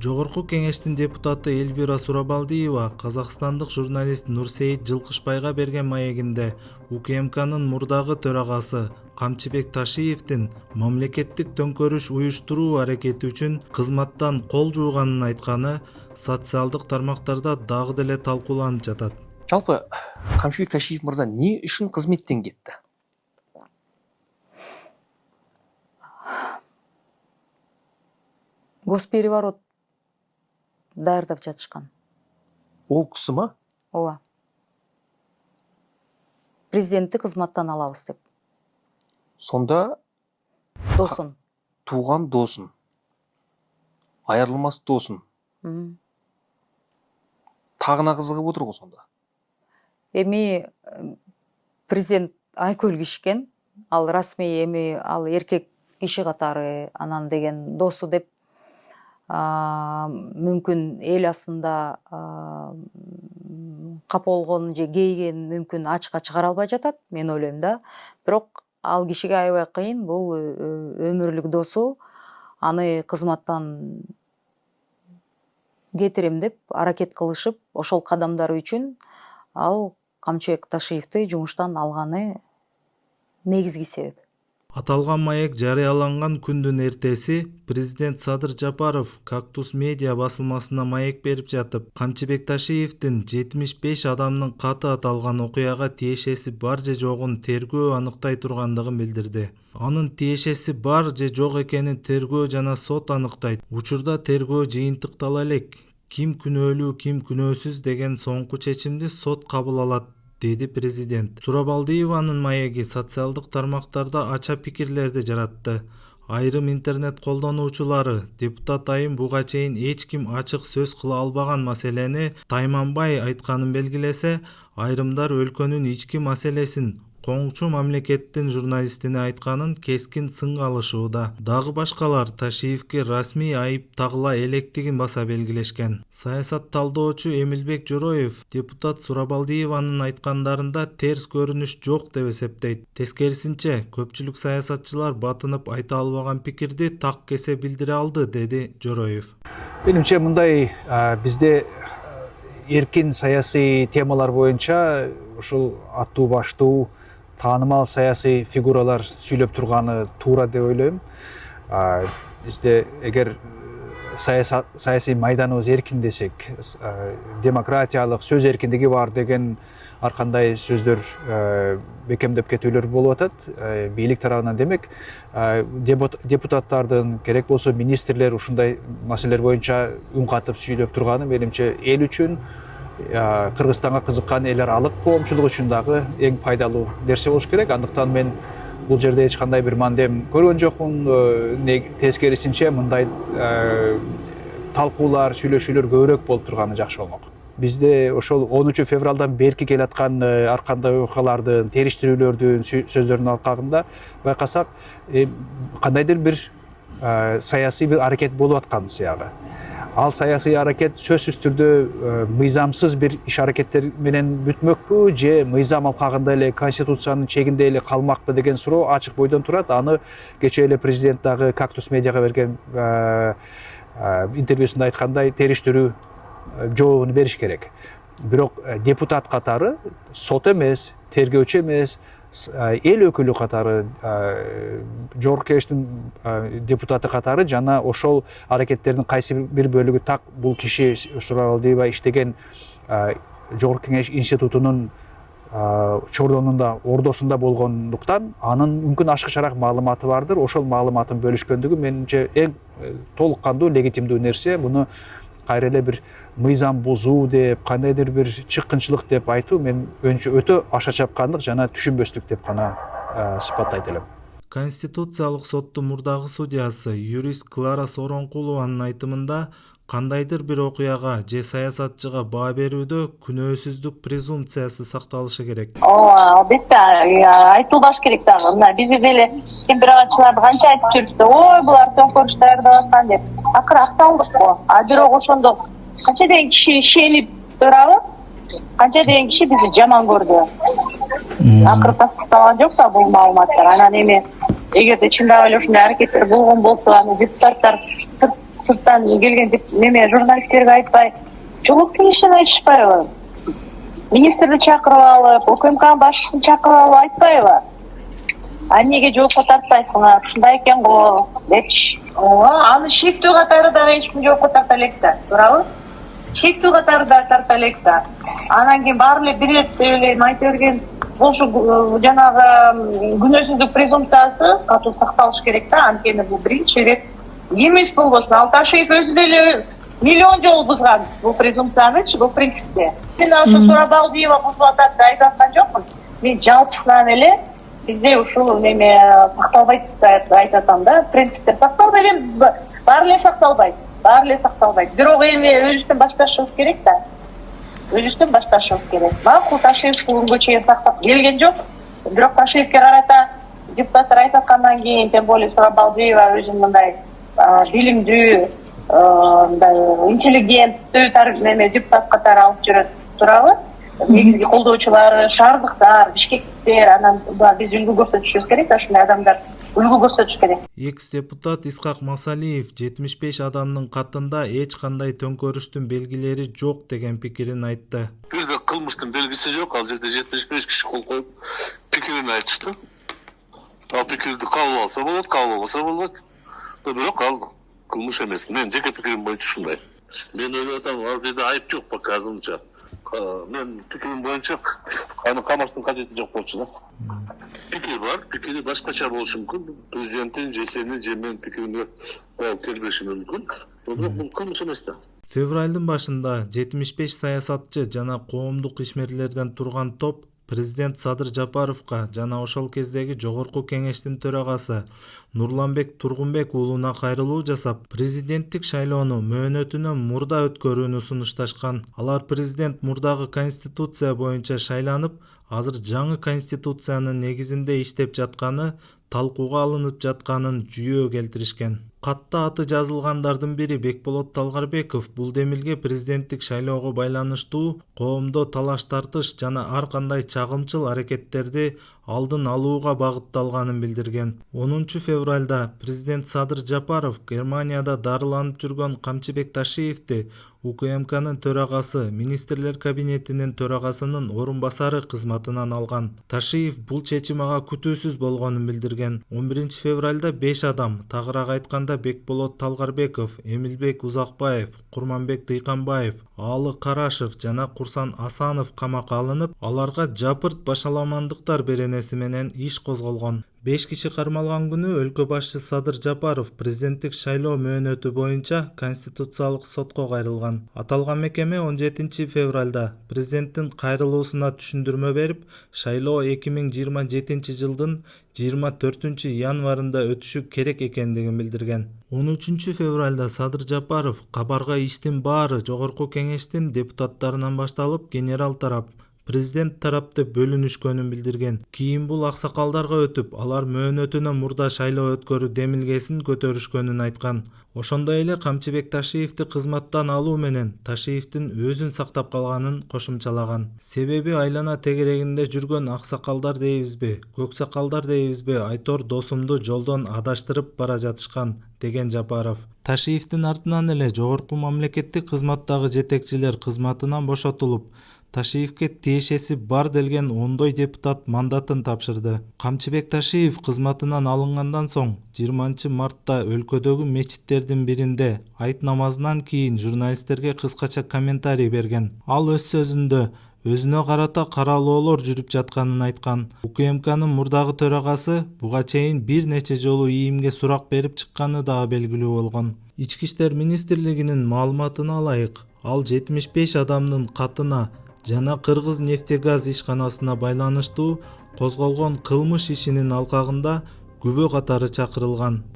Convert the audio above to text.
Жогорку кеңештин депутаты Эльвира Сурабалдиева казакстандык журналист Нурсейит Жылкышбайга берген маегинде УКМКнын мурдагы төрагасы Камчыбек Ташиевдин мамлекеттик төңкөрүш уюштуруу аракети үчүн кызматтан кол жууганын айтканы социалдык тармактарда дагы деле талкууланып жатат. Жалпы Камчыбек Ташиев мырза не үчүн кызметтен кетти? Госпереворот даярдап жатышкан. Ол кысы ма? Ооба. Президентти кызматтан алабыз деп. Сонда Досун. туған досын, айырылмас досын, тағына кызыгып отыр го сонда. Эми президент айкөл кишкен, ал расмий эми ал эркек киши катары анан деген досу деп мүмкүн эл астында капа болгон же кейген мүмкүн ачыкка чыгара албай жатат, мен ойлойм да. Бирок ал кишиге аябай кыйын, бул өмүрлүк досу, аны кызматтан кетирем деп аракет кылышып, ошол кадамдары үчүн ал Камчыбек Ташиевди жумуштан алганы негизги себеп. Аталган маек жарыяланган күндүн эртеси президент Садыр Жапаров Кактус медиа басылмасына маек берип жатып, Камчыбек Ташиевдин 75 адамдын каты аталган окуяга тиешеси бар же жогун тергөө аныктай тургандыгын билдирди. Анын тиешеси бар же жок экенин тергөө жана сот аныктайт. Учурда тергөө жыйынтыктала элек. Ким күнөөлүү, ким күнөөсүз деген соңку чечимди сот кабыл алат, деди президент. Сурабалдиеванын маеги социалдык тармактарда ача пикирлерди жаратты. Айрым интернет колдонуучулары депутат айым буга чейин эч ким ачык сөз кыла албаган маселени тайманбай айтканын белгилесе, айрымдар өлкөнүн ички маселесин коңчу мамлекеттин журналистине айтканын кескин сынга алышууда. Дагы башкалар Ташиевге расмий айып тагыла электигин баса белгилешкен. Саясат талдоочу Эмилбек Жороев депутат Сурабалдиеванын айткандарында терс көрүнүш жок деп эсептейт. Тескерисинче, көпчүлүк саясатчылар батынып айта албаган пикирди так кесе билдире алды, деди Жороев. Менимче мындай бизде эркин саясий темалар боюнча ушул аттуу баштуу таанымал саясий фигуралар сүйлөп турганы туура деп ойлойм. Бизде эгер саясий майданыбыз эркин десек, демократиялык сөз эркиндиги бар деген ар кандай сөздөр бекемдеп кетүүлөр болуп атат. Бийлик тарабынан демек, депутаттардын керек болсо министрлер ушундай маселелер боюнча үн катып сүйлөп турганы менимче эл үчүн, Кыргызстанга кызыккан эл аралык коомчулук үчүн дагы эң пайдалуу нерсе болуш керек. Андыктан мен бул жерде эч кандай бир мандем көргөн жокмун. Тескерисинче мындай талкуулар, сүйлөшүүлөр көбүрөөк болуп турганы жакшы болмок. Бизде ошол 10 февралдан берки келаткан ар кандай окуялардын, териштирүүлөрдүн сөздөрүнүн алкагында байкасак, кандайдыр бир саясий бир аракет болуп аткан сыягы. Ал саясий аракет сөзсүз түрдө мыйзамсыз бир иш аракеттер менен бүтмөкпү же мыйзам алкагында эле конституциянын чегинде эле калмакпы деген суроо ачык бойдон турат. Аны кечээ эле президент дагы Кактус медиага берген интервьюсунда айткандай териштирүү жообун бериш керек. Бирок депутат катары сот эмес, тергөөчү эмес, эл өкүлү катары, жогорку кеңештин депутаты катары жана ошол аракеттердин кайсы бир бөлүгү так бул киши Сурабалдиева иштеген жогорку кеңеш институтунун чордонунда, ордосунда болгондуктан анын мүмкүн ашкычараак маалыматы бардыр. Ошол маалыматын бөлүшкөндүгү менимче эң толук кандуу, легитимдүү нерсе. Муну кайра эле бир мыйзам бузуу деп, кандайдыр бир чыккынчылык деп айтуу мен өтө аша чапкандык жана түшүнбөстүк деп гана сыпаттайт элем. Конституциялык соттун мурдагы судьясы юрист Клара Соронкулованын айтымында кандайдыр бир окуяга же саясатчыга баа берүүдө күнөөсүздүк презумпциясы сакталышы керек. Албетте, айтылбаш керек дагы. Мына бизде деле температчыларды канча айтып жүрүптү. Ой, булар төңкөрүш даярдап аткан деп. Акыры акталдык го. Бирок ошондо канча деген киши ишенип турабы? Канча деген киши бизди жаман көрдү. Акыры тастыкталган жок да бул маалыматтар. Анан эми эгерде чындап эле ушундай аракеттер болгон болсо, аны депутаттар сырттан келген неме журналисттерге айтпай, жолуп кеңешten айтышпайбы? Министрди чакырып алып, УКМК башчысын чакырып алып айтпайбы? А неге жоопко тартпайсыңар? Ушундай экен го, депчи. Аны шектүү катары дагы эч ким жоопко тарта элек да, туурабы? Шектүү катары да тарта элек да. Анан кийин баары эле бир рет деп эле айта берген, ошо жанагы күнөөсүздүк презумпциясы катуу сакталыш керек да, анткени бул биринчи рет эмес болбосун. Ал Ташиев өзү деле миллион жолу бузган бул презумпциянычы, бул принципте. Мен ошо Сурабалдиева бузуп атат деп айтып аткан жокмун. Мен жалпысынан эле бизде ушул неме сакталбайт деп айтып атам да. Принциптер сакталбайт эле, баары эле сакталбайт. Баары эле сакталбайт. Бирок эми өзүбүздөн башташыбыз керек да. Өзүбүздөн башташыбыз керек. Макул Ташиев күнгө чейин сактап келген жок. Бирок Ташиевке карата депутаттар айтып аткандан кийин, тем более Сурабалдиева өзүн мындай билимдүү, мындай интеллигенттүү неме депутат катары алып жүрөт, туурабы? Негизги колдоочулары шаардыктар, бишкектиктер, анан биз үлгү көрсөтүшүбүз керек да, ушундай адамдар үлгү көрсөтүш керек. Экс-депутат Исхак Масалиев 75 адамдын катында эч кандай төңкөрүштүн белгилери жок деген пикирин айтты. Бир да кылмыштын белгиси жок, ал жерде 75 киши кол коюп пикирин айтышты. Ал пикирди кабыл алса болот, кабыл албаса болбойт. Бирок ал кылмыш эмес. Мен жеке пикирим боюнча ушундай. Мен ойлоп атам, ал жерде айып жок пока азырынча. Мен пикирим боюнча аны камаштын кажети жок болчу да. Пикир бар, пикири башкача болушу мүмкүн. Президенттин же сенин же менин пикиримге келбеши мүмкүн. Бирок бул кылмыш эмес да. Февралдын башында 75 саясатчы жана коомдук ишмерлерден турган топ президент Садыр Жапаровго жана ошол кездеги жогорку кеңештин төрагасы Нурланбек Тургунбек уулуна кайрылуу жасап, президенттик шайлоону мөөнөтүнөн мурда өткөрүүнү сунушташкан. Алар президент мурдагы конституция боюнча шайланып, азыр жаңы конституциянын негизинде иштеп жатканы, талкууга алынып жатканын жүйөө келтиришкен. Катта аты жазылгандардын бири Бекболот Талгарбеков бул демилге президенттик шайлоого байланыштуу коомдо талаш тартыш жана ар кандай чагымчыл аракеттерди алдын алууга багытталганын билдирген. 10 февралда президент Садыр Жапаров Германияда дарыланып жүргөн Камчыбек Ташиевди УКМКнын төрагасы, министрлер кабинетинин төрагасынын орун басары кызматынан алган. Ташиев бул чечим ага күтүүсүз болгонун билдирген. 11 февралда 5 адам, тагыраак айтканда Бекболот Талгарбеков, Эмилбек Узакбаев, Курманбек Дыйканбаев, Аалы Карашев жана Курсан Асанов камакка алынып, аларга жапырт башаламандыктар беренеси менен иш козголгон. 5 киши кармалган күнү өлкө башчысы Садыр Жапаров президенттик шайлоо мөөнөтү боюнча конституциялык сотко кайрылган. Аталган мекеме 17 февралда президенттин кайрылуусуна түшүндүрмө берип, шайлоо 2027 жылдын 24 январында өтүшү керек экендигин билдирген. 13 февралда Садыр Жапаров кабарга иштин баары жогорку кеңештин депутаттарынан башталып, генерал тарап, президент тарапты бөлүнүшкөнүн билдирген. Кийин бул аксакалдарга өтүп, алар мөөнөтүнө мурда шайлоо өткөрүү демилгесин көтөрүшкөнүн айткан. Ошондой эле Камчыбек Ташиевди кызматтан алуу менен Ташиевдин өзүн сактап калганын кошумчалаган. Себеби айлана тегерегинде жүргөн аксакалдар дейбизби, көк сакалдар дейбизби, Айтор досумду жолдон адаштырып бара жатышкан, деген Жапаров. Ташиевдин артынан эле жогорку мамлекеттик кызматтагы жетекчилер кызматынан бошотулуп, Ташиевке тиешеси бар делген ондой депутат мандатын тапшырды. Камчыбек Ташиев кызматынан алынгандан соң 20 мартта өлкөдөгү мечиттердин биринде айт намазынан кийин журналисттерге кыскача комментарий берген. Ал өз сөзүндө өзүнө карата каралоолор жүрүп жатканын айткан. УКМКнын мурдагы төрагасы буга чейин бир нече жолу ИИМге сурак берип чыкканы дагы белгилүү болгон. Ички иштер министрлигинин маалыматына ылайык, ал 75 адамдын катына жана Кыргыз нефтегаз ишканасына байланыштуу козголгон кылмыш ишинин алкагында күбө катары чакырылган.